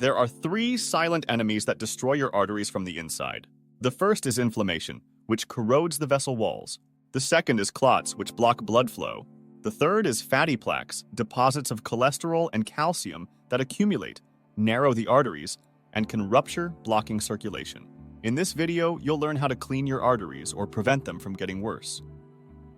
There are three silent enemies that destroy your arteries from the inside. The first is inflammation, which corrodes the vessel walls. The second is clots, which block blood flow. The third is fatty plaques, deposits of cholesterol and calcium that accumulate, narrow the arteries, and can rupture, blocking circulation. In this video, you'll learn how to clean your arteries or prevent them from getting worse,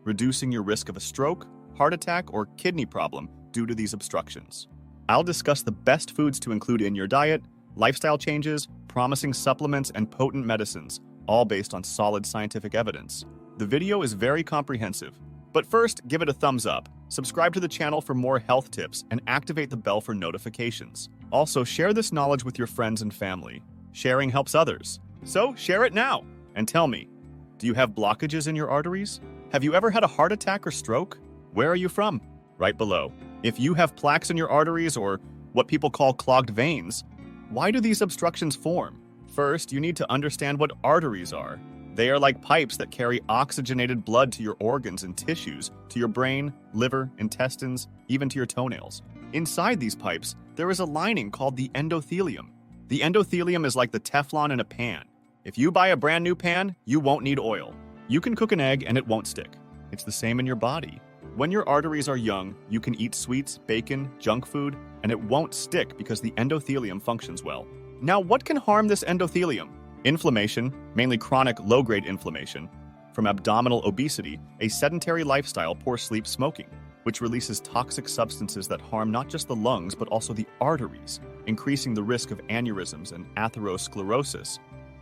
reducing your risk of a stroke, heart attack, or kidney problem due to these obstructions. I'll discuss the best foods to include in your diet, lifestyle changes, promising supplements, and potent medicines, all based on solid scientific evidence. The video is very comprehensive, but first, give it a thumbs up, subscribe to the channel for more health tips, and activate the bell for notifications. Also, share this knowledge with your friends and family. Sharing helps others. So, share it now! And tell me, do you have blockages in your arteries? Have you ever had a heart attack or stroke? Where are you from? Right below. If you have plaques in your arteries or what people call clogged veins, why do these obstructions form? First, you need to understand what arteries are. They are like pipes that carry oxygenated blood to your organs and tissues, to your brain, liver, intestines, even to your toenails. Inside these pipes, there is a lining called the endothelium. The endothelium is like the Teflon in a pan. If you buy a brand new pan, you won't need oil. You can cook an egg and it won't stick. It's the same in your body. When your arteries are young, you can eat sweets, bacon, junk food, and it won't stick because the endothelium functions well. Now, what can harm this endothelium? Inflammation, mainly chronic low-grade inflammation, from abdominal obesity, a sedentary lifestyle, poor sleep, smoking, which releases toxic substances that harm not just the lungs but also the arteries, increasing the risk of aneurysms and atherosclerosis.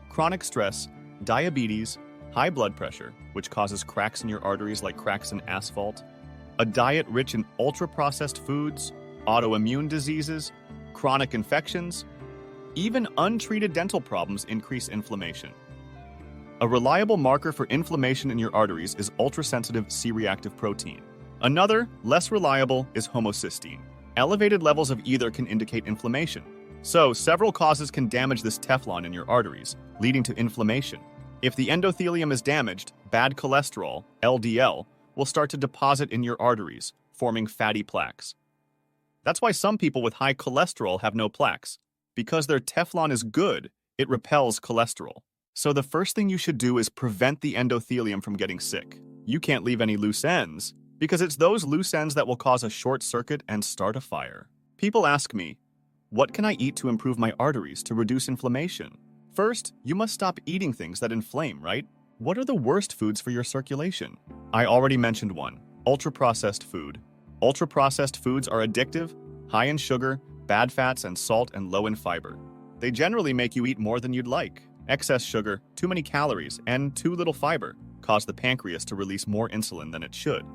Chronic stress, diabetes, high blood pressure, which causes cracks in your arteries like cracks in asphalt, a diet rich in ultra-processed foods, autoimmune diseases, chronic infections, even untreated dental problems increase inflammation. A reliable marker for inflammation in your arteries is ultrasensitive C-reactive protein. Another, less reliable, is homocysteine. Elevated levels of either can indicate inflammation. So, several causes can damage this Teflon in your arteries, leading to inflammation. If the endothelium is damaged, bad cholesterol, LDL, will start to deposit in your arteries, forming fatty plaques. That's why some people with high cholesterol have no plaques. Because their Teflon is good, it repels cholesterol. So the first thing you should do is prevent the endothelium from getting sick. You can't leave any loose ends, because it's those loose ends that will cause a short circuit and start a fire. People ask me, what can I eat to improve my arteries to reduce inflammation? First, you must stop eating things that inflame, right? What are the worst foods for your circulation? I already mentioned one, ultra-processed food. Ultra-processed foods are addictive, high in sugar, bad fats and salt, and low in fiber. They generally make you eat more than you'd like. Excess sugar, too many calories, and too little fiber cause the pancreas to release more insulin than it should,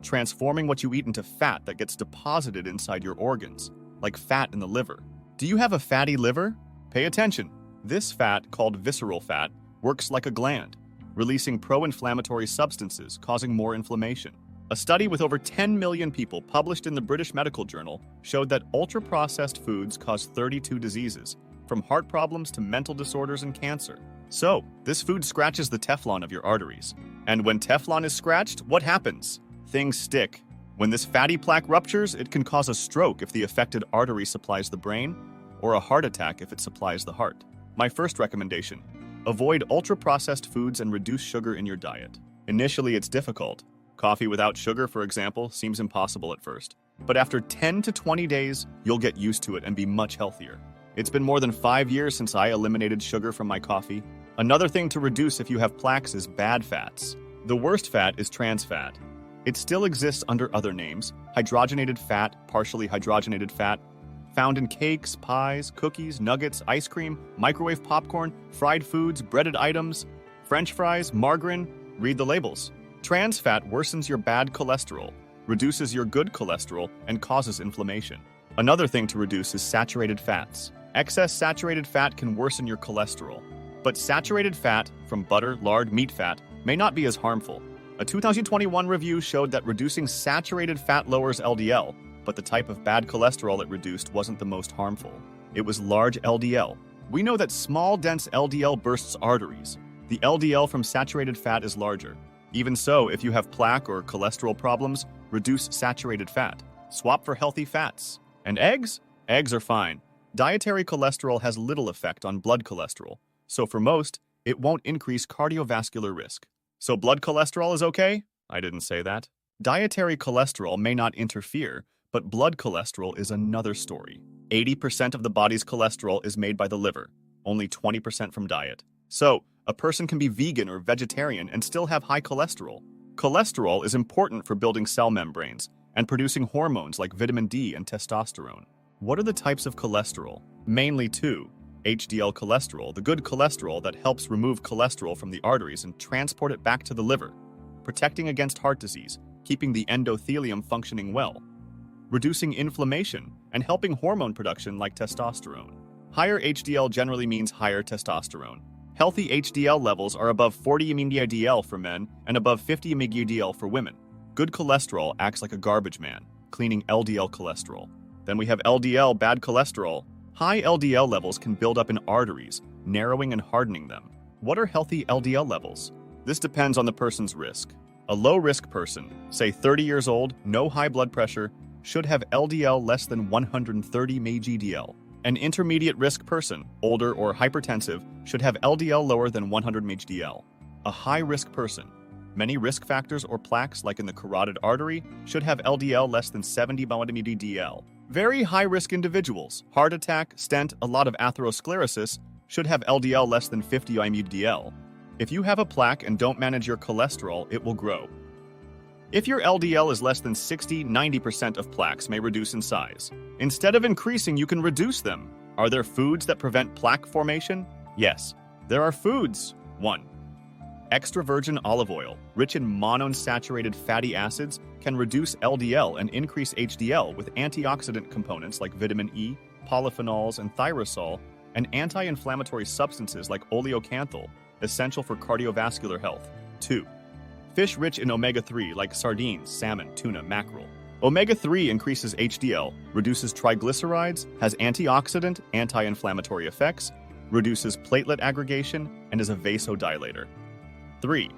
transforming what you eat into fat that gets deposited inside your organs, like fat in the liver. Do you have a fatty liver? Pay attention. This fat, called visceral fat, works like a gland, releasing pro-inflammatory substances, causing more inflammation. A study with over 10 million people published in the British Medical Journal showed that ultra-processed foods cause 32 diseases, from heart problems to mental disorders and cancer. So, this food scratches the Teflon of your arteries. And when Teflon is scratched, what happens? Things stick. When this fatty plaque ruptures, it can cause a stroke if the affected artery supplies the brain, or a heart attack if it supplies the heart. My first recommendation: avoid ultra-processed foods and reduce sugar in your diet. Initially, it's difficult. Coffee without sugar, for example, seems impossible at first. But after 10 to 20 days, you'll get used to it and be much healthier. It's been more than 5 years since I eliminated sugar from my coffee. Another thing to reduce if you have plaques is bad fats. The worst fat is trans fat. It still exists under other names: hydrogenated fat, partially hydrogenated fat, found in cakes, pies, cookies, nuggets, ice cream, microwave popcorn, fried foods, breaded items, French fries, margarine. Read the labels. Trans fat worsens your bad cholesterol, reduces your good cholesterol, and causes inflammation. Another thing to reduce is saturated fats. Excess saturated fat can worsen your cholesterol. But saturated fat, from butter, lard, meat fat, may not be as harmful. A 2021 review showed that reducing saturated fat lowers LDL, but the type of bad cholesterol it reduced wasn't the most harmful. It was large LDL. We know that small, dense LDL bursts arteries. The LDL from saturated fat is larger. Even so, if you have plaque or cholesterol problems, reduce saturated fat. Swap for healthy fats. And eggs? Eggs are fine. Dietary cholesterol has little effect on blood cholesterol, so for most, it won't increase cardiovascular risk. So blood cholesterol is okay? I didn't say that. Dietary cholesterol may not interfere, but blood cholesterol is another story. 80% of the body's cholesterol is made by the liver, only 20% from diet. So, a person can be vegan or vegetarian and still have high cholesterol. Cholesterol is important for building cell membranes and producing hormones like vitamin D and testosterone. What are the types of cholesterol? Mainly two. HDL cholesterol, the good cholesterol that helps remove cholesterol from the arteries and transport it back to the liver, protecting against heart disease, keeping the endothelium functioning well, reducing inflammation, and helping hormone production like testosterone. Higher HDL generally means higher testosterone. Healthy HDL levels are above 40 mg/dl for men and above 50 mg/dl for women. Good cholesterol acts like a garbage man, cleaning LDL cholesterol. Then we have LDL, bad cholesterol. High LDL levels can build up in arteries, narrowing and hardening them. What are healthy LDL levels? This depends on the person's risk. A low-risk person, say 30 years old, no high blood pressure, should have LDL less than 130 mg/dl. An intermediate-risk person, older or hypertensive, should have LDL lower than 100 mg/dl. A high-risk person, many risk factors or plaques like in the carotid artery, should have LDL less than 70 mg/dl. Very high-risk individuals, heart attack, stent, a lot of atherosclerosis, should have LDL less than 50 mg/dl. If you have a plaque and don't manage your cholesterol, it will grow. If your LDL is less than 60-90% of plaques may reduce in size. Instead of increasing, you can reduce them. Are there foods that prevent plaque formation? Yes, there are foods. 1. Extra virgin olive oil, rich in monounsaturated fatty acids, can reduce LDL and increase HDL with antioxidant components like vitamin E, polyphenols, and thyrosol, and anti-inflammatory substances like oleocanthal, essential for cardiovascular health. 2. Fish rich in omega-3 like sardines, salmon, tuna, mackerel. Omega-3 increases HDL, reduces triglycerides, has antioxidant, anti-inflammatory effects, reduces platelet aggregation, and is a vasodilator. 3.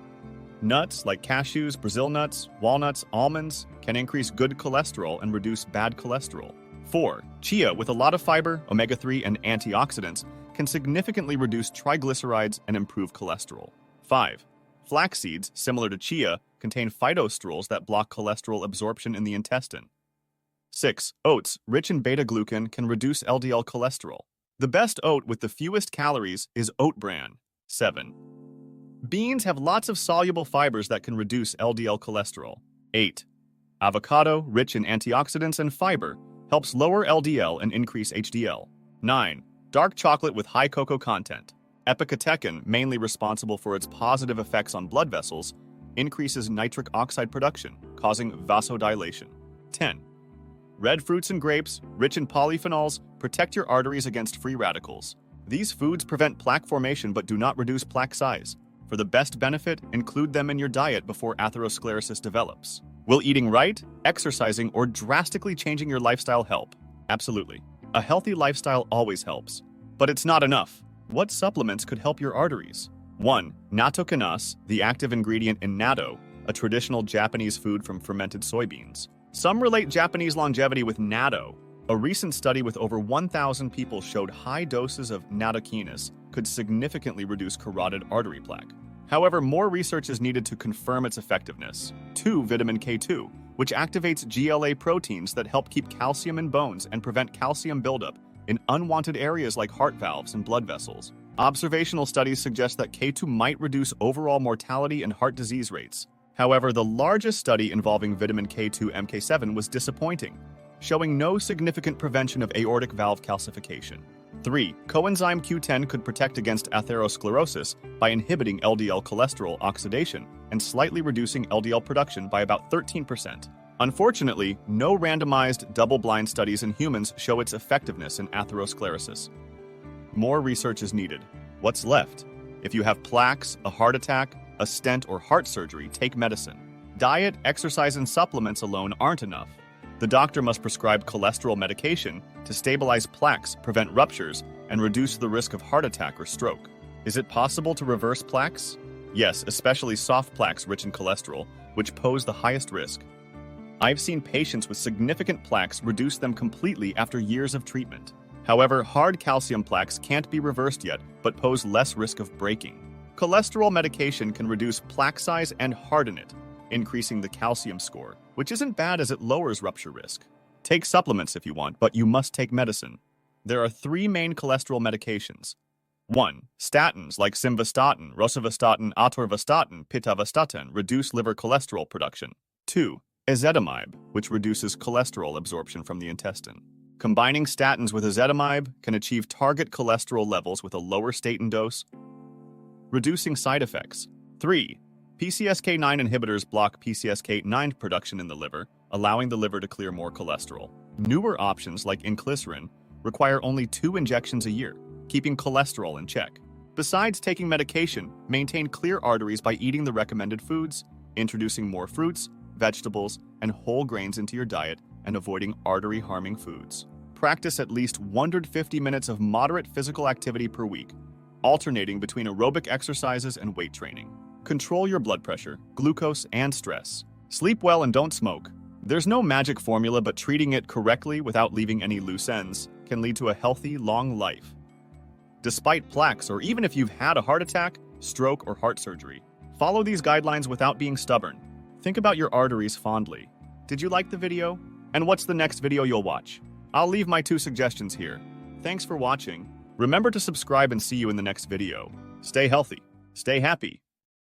Nuts like cashews, Brazil nuts, walnuts, almonds can increase good cholesterol and reduce bad cholesterol. 4. Chia, with a lot of fiber, omega-3, and antioxidants, can significantly reduce triglycerides and improve cholesterol. 5. Flax seeds, similar to chia, contain phytosterols that block cholesterol absorption in the intestine. 6. Oats, rich in beta-glucan, can reduce LDL cholesterol. The best oat with the fewest calories is Oat Bran. 7. Beans have lots of soluble fibers that can reduce LDL cholesterol. 8. Avocado, rich in antioxidants and fiber, helps lower LDL and increase HDL. 9. Dark chocolate with high cocoa content. Epicatechin, mainly responsible for its positive effects on blood vessels, increases nitric oxide production, causing vasodilation. 10. Red fruits and grapes, rich in polyphenols, protect your arteries against free radicals. These foods prevent plaque formation but do not reduce plaque size. For the best benefit, include them in your diet before atherosclerosis develops. Will eating right, exercising, or drastically changing your lifestyle help? Absolutely. A healthy lifestyle always helps. But it's not enough. What supplements could help your arteries? 1. Nattokinase, the active ingredient in natto, a traditional Japanese food from fermented soybeans. Some relate Japanese longevity with natto. A recent study with over 1,000 people showed high doses of nattokinase could significantly reduce carotid artery plaque. However, more research is needed to confirm its effectiveness. 2. Vitamin K2, which activates GLA proteins that help keep calcium in bones and prevent calcium buildup in unwanted areas like heart valves and blood vessels. Observational studies suggest that K2 might reduce overall mortality and heart disease rates. However, the largest study involving vitamin K2 MK7 was disappointing, showing no significant prevention of aortic valve calcification. 3. Coenzyme Q10 could protect against atherosclerosis by inhibiting LDL cholesterol oxidation and slightly reducing LDL production by about 13%. Unfortunately, no randomized, double-blind studies in humans show its effectiveness in atherosclerosis. More research is needed. What's left? If you have plaques, a heart attack, a stent, or heart surgery, take medicine. Diet, exercise, and supplements alone aren't enough. The doctor must prescribe cholesterol medication to stabilize plaques, prevent ruptures, and reduce the risk of heart attack or stroke. Is it possible to reverse plaques? Yes, especially soft plaques rich in cholesterol, which pose the highest risk. I've seen patients with significant plaques reduce them completely after years of treatment. However, hard calcium plaques can't be reversed yet, but pose less risk of breaking. Cholesterol medication can reduce plaque size and harden it, increasing the calcium score, which isn't bad as it lowers rupture risk. Take supplements if you want, but you must take medicine. There are 3 main cholesterol medications. 1. Statins like simvastatin, rosuvastatin, atorvastatin, pitavastatin reduce liver cholesterol production. 2. Ezetimibe, which reduces cholesterol absorption from the intestine. Combining statins with ezetimibe can achieve target cholesterol levels with a lower statin dose, reducing side effects. 3. PCSK9 inhibitors block PCSK9 production in the liver, allowing the liver to clear more cholesterol. Newer options like inclisiran require only 2 injections a year, keeping cholesterol in check. Besides taking medication, maintain clear arteries by eating the recommended foods, introducing more fruits, vegetables, and whole grains into your diet, and avoiding artery-harming foods. Practice at least 150 minutes of moderate physical activity per week, alternating between aerobic exercises and weight training. Control your blood pressure, glucose, and stress. Sleep well and don't smoke. There's no magic formula, but treating it correctly without leaving any loose ends can lead to a healthy, long life. Despite plaques, or even if you've had a heart attack, stroke, or heart surgery, follow these guidelines without being stubborn. Think about your arteries fondly. Did you like the video? And what's the next video you'll watch? I'll leave my 2 suggestions here. Thanks for watching. Remember to subscribe and see you in the next video. Stay healthy. Stay happy.